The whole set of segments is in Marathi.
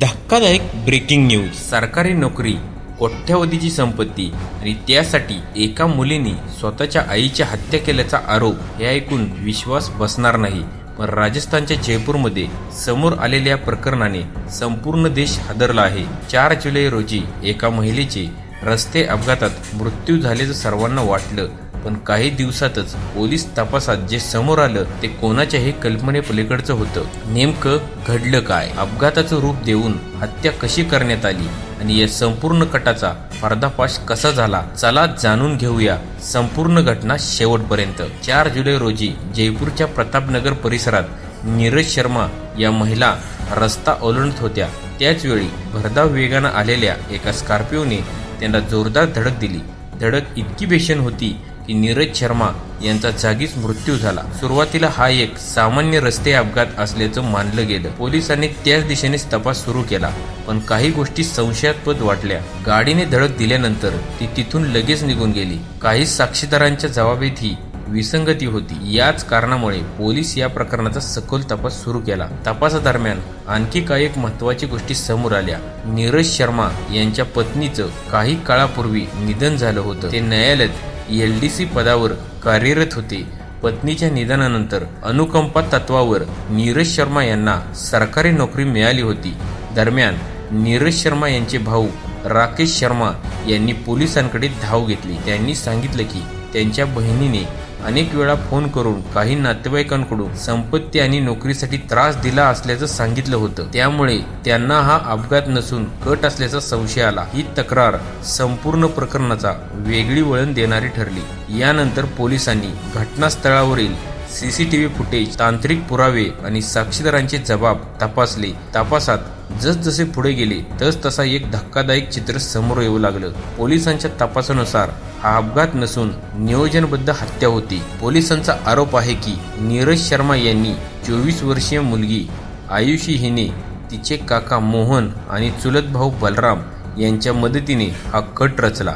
धक्कादायक ब्रेकिंग न्यूज. सरकारी नोकरी, कोट्यावधीची संपत्ती आणि त्यासाठी एका मुलीने स्वतःच्या आईची हत्या केल्याचा आरोप हे ऐकून विश्वास बसणार नाही. पण राजस्थानच्या जयपूरमध्ये समोर आलेल्या प्रकरणाने संपूर्ण देश हादरला आहे. 4 जुलै रोजी एका महिलेचे रस्ते अपघातात मृत्यू झाल्याचं सर्वांना वाटलं, पण काही दिवसातच पोलीस तपासात जे समोर आलं ते कोणाच्याही कल्पनेपलीकडचं होतं. नेमकं घडलं काय, अपघाताचं रूप देऊन हत्या कशी करण्यात आली आणि या संपूर्ण कटाचा पर्दाफाश कसा झाला, चला जाणून घेऊया संपूर्ण घटना शेवटपर्यंत. 4 जुलै रोजी जयपूरच्या प्रतापनगर परिसरात नीरज शर्मा या महिला रस्ता ओलांडत होत्या. त्याचवेळी भरधाव वेगानं आलेल्या एका स्कॉर्पिओने त्यांना जोरदार धडक दिली. धडक इतकी भीषण होती की नीरज शर्मा यांचा जागीच मृत्यू झाला. सुरुवातीला हा एक सामान्य रस्ते अपघात असल्याचं मानलं गेलं. पोलिसांनी त्याच दिशेने तपास सुरू केला, पण काही गोष्टी संशयास्पद वाटल्या. गाडीने धडक दिल्यानंतर ती तिथून लगेच निघून गेली. काही साक्षीदारांच्या जबाबीतही विसंगती होती. याच कारणामुळे पोलीस या प्रकरणाचा सखोल तपास सुरू केला. तपासादरम्यान आणखी काही महत्त्वाच्या गोष्टी समोर आल्या. नीरज शर्मा यांच्या पत्नीचं काही काळापूर्वी निधन झालं होतं. ते न्यायालयात LDC पदावर कार्यरत होते. पत्नीच्या निधनानंतर अनुकंपा तत्वावर नीरज शर्मा यांना सरकारी नोकरी मिळाली होती. दरम्यान नीरज शर्मा यांचे भाऊ राकेश शर्मा यांनी पोलिसांकडे धाव घेतली. त्यांनी सांगितलं की त्यांच्या बहिणीने अनेक वेळा फोन करून काही नातेवाईकांकडून संपत्ती आणि नोकरीसाठी त्रास दिला असल्याचं सांगितलं होतं. त्यामुळे त्यांना हा अपघात नसून कट असल्याचा संशय आला. ही तक्रार संपूर्ण प्रकरणाचा वेगळी वळण देणारी ठरली. यानंतर पोलिसांनी घटनास्थळावरील CCTV फुटेज, तांत्रिक पुरावे आणि साक्षीदारांचे जबाब तपासले. तपासात जसजसे पुढे गेले तसा एक धक्कादायक चित्र समोर येऊ लागलं. पोलिसांच्या तपासानुसार हा अपघात नसून नियोजनबद्ध हत्या होती. पोलिसांचा आरोप आहे की नीरज शर्मा यांनी 24 वर्षीय मुलगी आयुषी हिने तिचे काका मोहन आणि चुलत भाऊ बलराम यांच्या मदतीने हा कट रचला.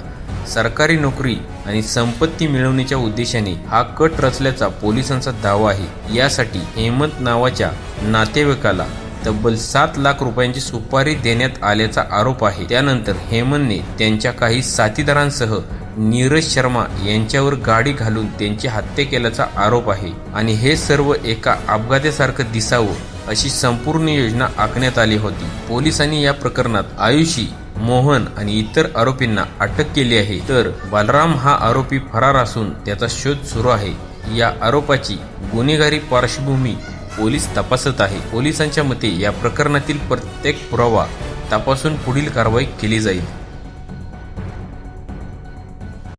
सरकारी नोकरी आणि संपत्ती मिळवण्याच्या उद्देशाने हा कट रचल्याचा पोलिसांचा दावा आहे. यासाठी हेमंत नावाच्या नातेवाईकाला तब्बल 7 लाख रुपयांची सुपारी देण्यात आल्याचा आरोप आहे. त्यानंतर हेमंतने त्यांच्या काही साथीदारांसह नीरज शर्मा यांच्यावर गाडी घालून त्यांची हत्या केल्याचा आरोप आहे. आणि हे सर्व एका अपघातासारखं दिसावं अशी संपूर्ण योजना आखण्यात आली होती. पोलिसांनी या प्रकरणात आयुषी, मोहन आणि इतर आरोपींना अटक केली आहे, तर बलराम हा आरोपी फरार असून त्याचा शोध सुरू आहे. या आरोपाची गुन्हेगारी पार्श्वभूमी पोलीस तपासत आहे. पोलिसांच्या मते या प्रकरणातील प्रत्येक पुरावा तपासून पुढील कारवाई केली जाईल.